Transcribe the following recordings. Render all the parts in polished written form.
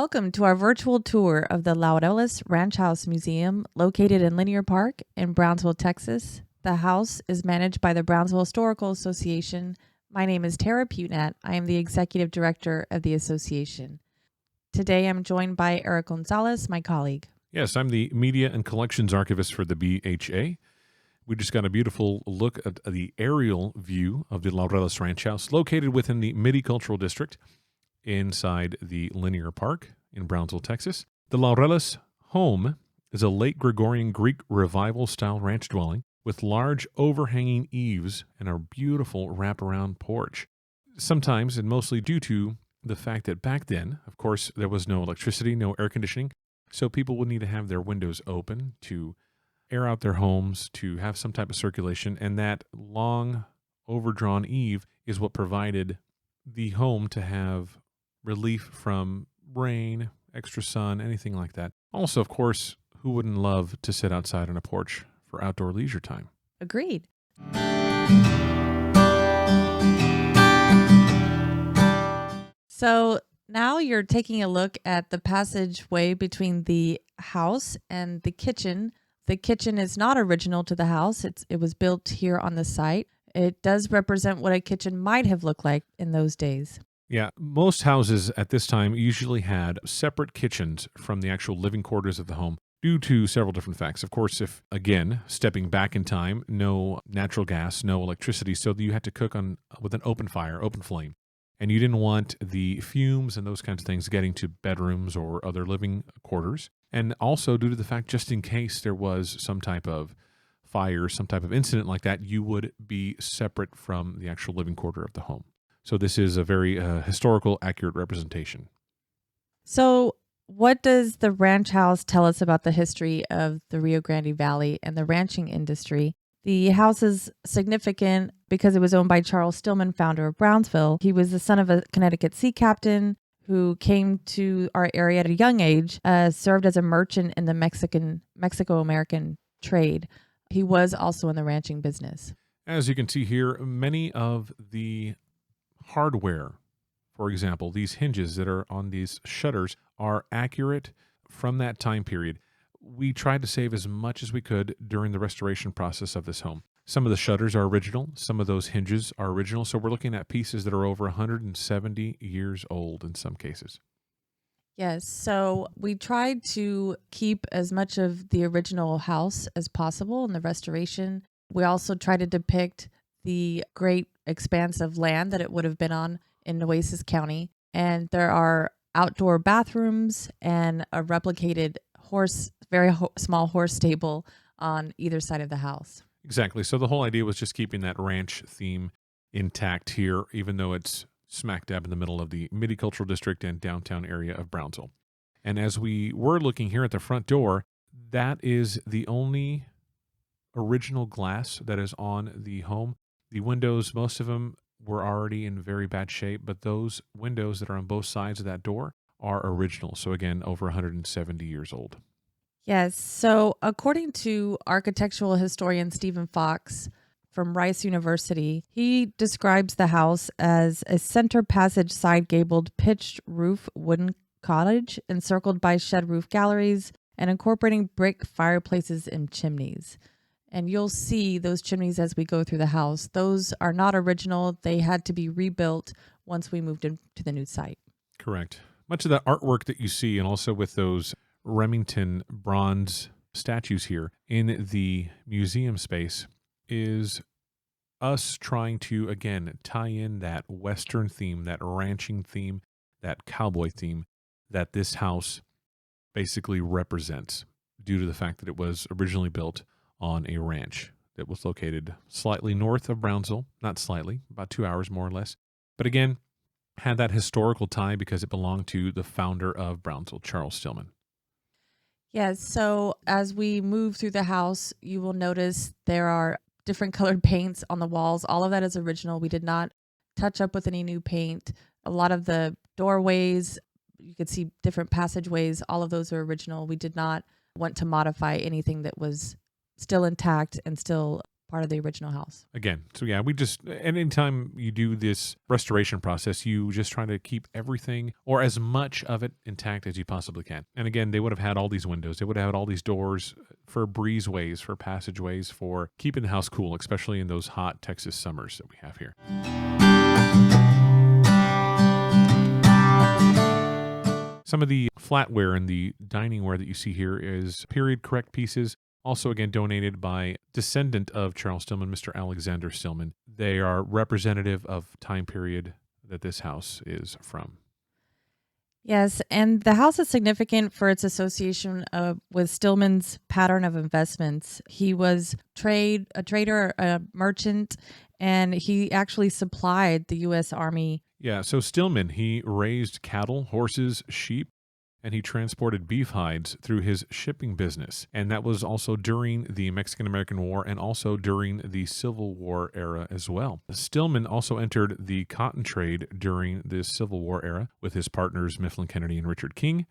Welcome to our virtual tour of the Laureles Ranch House Museum located in Linear Park in Brownsville, Texas. The house is managed by the Brownsville Historical Association. My name is Tara Putnat. I am the Executive Director of the association. Today I'm joined by Eric Gonzalez, my colleague. Yes, I'm the Media and Collections Archivist for the BHA. We just got a beautiful look at the aerial view of the Laureles Ranch House, located within the Midi Cultural District inside the Linear Park in Brownsville, Texas. The Laureles home is a late Gregorian Greek revival-style ranch dwelling with large overhanging eaves and a beautiful wraparound porch. Sometimes, and mostly due to the fact that back then, of course, there was no electricity, no air conditioning, so people would need to have their windows open to air out their homes, to have some type of circulation, and that long, overdrawn eave is what provided the home to have relief from rain, extra sun, anything like that. Also, of course, who wouldn't love to sit outside on a porch for outdoor leisure time? Agreed. So now you're taking a look at the passageway between the house and the kitchen. The kitchen is not original to the house. It was built here on the site. It does represent what a kitchen might have looked like in those days. Yeah, most houses at this time usually had separate kitchens from the actual living quarters of the home due to several different facts. Of course, if, again, stepping back in time, no natural gas, no electricity, so you had to cook with an open fire, open flame. And you didn't want the fumes and those kinds of things getting to bedrooms or other living quarters. And also due to the fact, just in case there was some type of fire, some type of incident like that, you would be separate from the actual living quarter of the home. So this is a very historical, accurate representation. So what does the ranch house tell us about the history of the Rio Grande Valley and the ranching industry? The house is significant because it was owned by Charles Stillman, founder of Brownsville. He was the son of a Connecticut sea captain who came to our area at a young age, served as a merchant in the Mexico-American trade. He was also in the ranching business. As you can see here, many of the hardware, for example, these hinges that are on these shutters are accurate from that time period. We tried to save as much as we could during the restoration process of this home. Some of the shutters are original. Some of those hinges are original. So we're looking at pieces that are over 170 years old in some cases. Yes, so we tried to keep as much of the original house as possible in the restoration. We also tried to depict the great expanse of land that it would have been on in Nueces County. And there are outdoor bathrooms and a replicated small horse stable on either side of the house. Exactly. So the whole idea was just keeping that ranch theme intact here, even though it's smack dab in the middle of the Midi Cultural District and downtown area of Brownsville. And as we were looking here at the front door, that is the only original glass that is on the home. The windows, most of them were already in very bad shape, but those windows that are on both sides of that door are original. So again, over 170 years old. Yes. So according to architectural historian Stephen Fox from Rice University, he describes the house as a center passage side gabled pitched roof wooden cottage encircled by shed roof galleries and incorporating brick fireplaces and chimneys. And you'll see those chimneys as we go through the house. Those are not original. They had to be rebuilt once we moved into the new site. Correct. Much of the artwork that you see, and also with those Remington bronze statues here in the museum space, is us trying to, again, tie in that Western theme, that ranching theme, that cowboy theme that this house basically represents due to the fact that it was originally built on a ranch that was located slightly north of Brownsville, not slightly, about 2 hours more or less. But again, had that historical tie because it belonged to the founder of Brownsville, Charles Stillman. Yes. So as we move through the house, you will notice there are different colored paints on the walls. All of that is original. We did not touch up with any new paint. A lot of the doorways, you could see different passageways. All of those are original. We did not want to modify anything that was still intact and still part of the original house. Again, so yeah, anytime you do this restoration process, you just try to keep everything or as much of it intact as you possibly can. And again, they would have had all these windows, they would have had all these doors for breezeways, for passageways, for keeping the house cool, especially in those hot Texas summers that we have here. Some of the flatware and the diningware that you see here is period correct pieces. Also, again, donated by descendant of Charles Stillman, Mr. Alexander Stillman. They are representative of time period that this house is from. Yes, and the house is significant for its association with Stillman's pattern of investments. He was a trader, a merchant, and he actually supplied the U.S. Army. Yeah, so Stillman, he raised cattle, horses, sheep, and he transported beef hides through his shipping business. And that was also during the Mexican-American War and also during the Civil War era as well. Stillman also entered the cotton trade during this Civil War era with his partners Mifflin Kennedy and Richard King,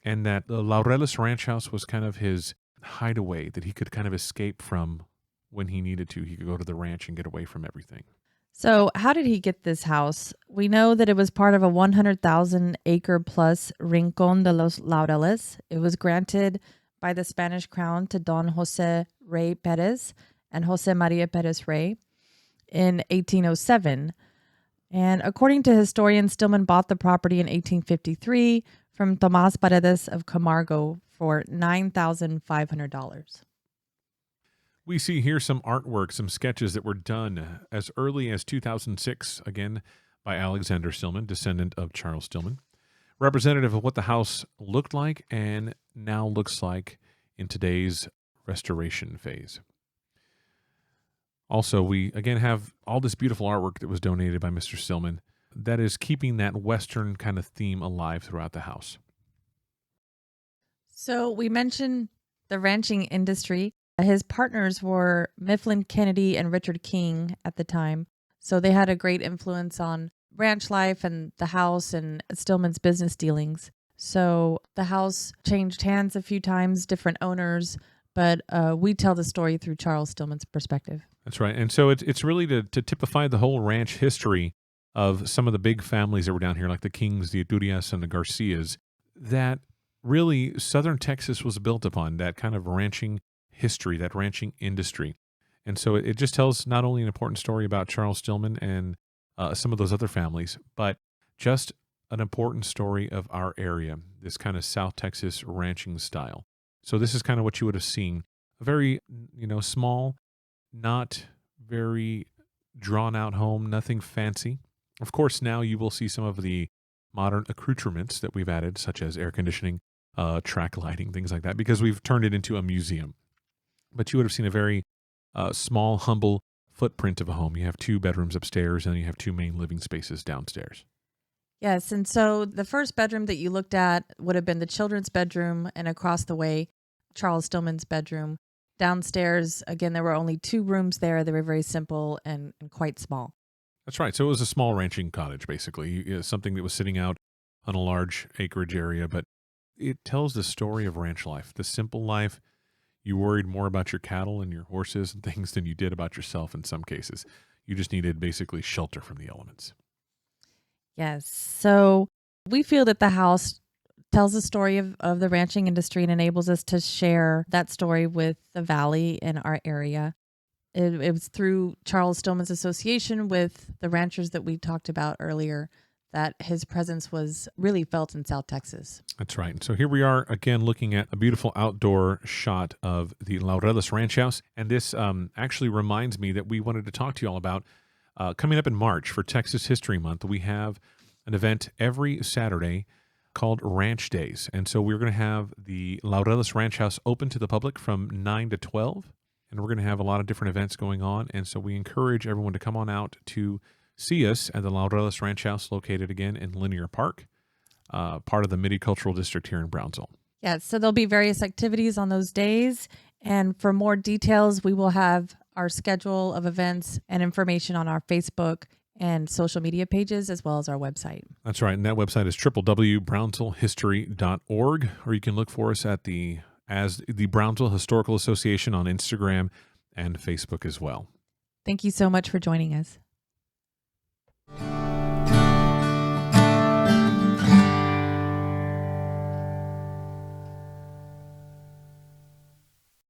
and that the Laureles Ranch House was kind of his hideaway that he could kind of escape from when he needed to. He could go to the ranch and get away from everything. So how did he get this house? We know that it was part of a 100,000 acre plus Rincón de los Laureles. It was granted by the Spanish crown to Don Jose Rey Perez and Jose Maria Perez Rey in 1807. And according to historians, Stillman bought the property in 1853 from Tomás Paredes of Camargo for $9,500. We see here some artwork, some sketches that were done as early as 2006, again, by Alexander Stillman, descendant of Charles Stillman, representative of what the house looked like and now looks like in today's restoration phase. Also, we, again, have all this beautiful artwork that was donated by Mr. Stillman that is keeping that Western kind of theme alive throughout the house. So we mentioned the ranching industry. His partners were Mifflin Kennedy and Richard King at the time. So they had a great influence on ranch life and the house and Stillman's business dealings. So the house changed hands a few times, different owners, but we tell the story through Charles Stillman's perspective. That's right. And so it's really to typify the whole ranch history of some of the big families that were down here, like the Kings, the Iturias, and the Garcias, that really southern Texas was built upon, that kind of ranching history, that ranching industry. And so it just tells not only an important story about Charles Stillman and some of those other families, but just an important story of our area, this kind of South Texas ranching style. So this is kind of what you would have seen. A very, small, not very drawn out home, nothing fancy. Of course, now you will see some of the modern accoutrements that we've added, such as air conditioning, track lighting, things like that, because we've turned it into a museum. But you would have seen a very small, humble footprint of a home. You have 2 bedrooms upstairs, and then you have 2 main living spaces downstairs. Yes, and so the first bedroom that you looked at would have been the children's bedroom, and across the way, Charles Stillman's bedroom. Downstairs, again, there were only 2 rooms there. They were very simple and quite small. That's right. So it was a small ranching cottage, basically, something that was sitting out on a large acreage area, but it tells the story of ranch life, the simple life. You worried more about your cattle and your horses and things than you did about yourself in some cases. You just needed basically shelter from the elements. Yes. So we feel that the house tells the story of the ranching industry and enables us to share that story with the valley in our area. It was through Charles Stillman's association with the ranchers that we talked about earlier that his presence was really felt in South Texas. That's right. And so here we are again looking at a beautiful outdoor shot of the Laureles Ranch House. And this actually reminds me that we wanted to talk to you all about coming up in March for Texas History Month. We have an event every Saturday called Ranch Days. And so we're going to have the Laureles Ranch House open to the public from 9 to 12. And we're going to have a lot of different events going on. And so we encourage everyone to come on out to see us at the Laureles Ranch House, located again in Linear Park, part of the Midi Cultural District here in Brownsville. Yeah, so there'll be various activities on those days. And for more details, we will have our schedule of events and information on our Facebook and social media pages, as well as our website. That's right. And that website is www.brownsvillehistory.org, or you can look for us as the Brownsville Historical Association on Instagram and Facebook as well. Thank you so much for joining us.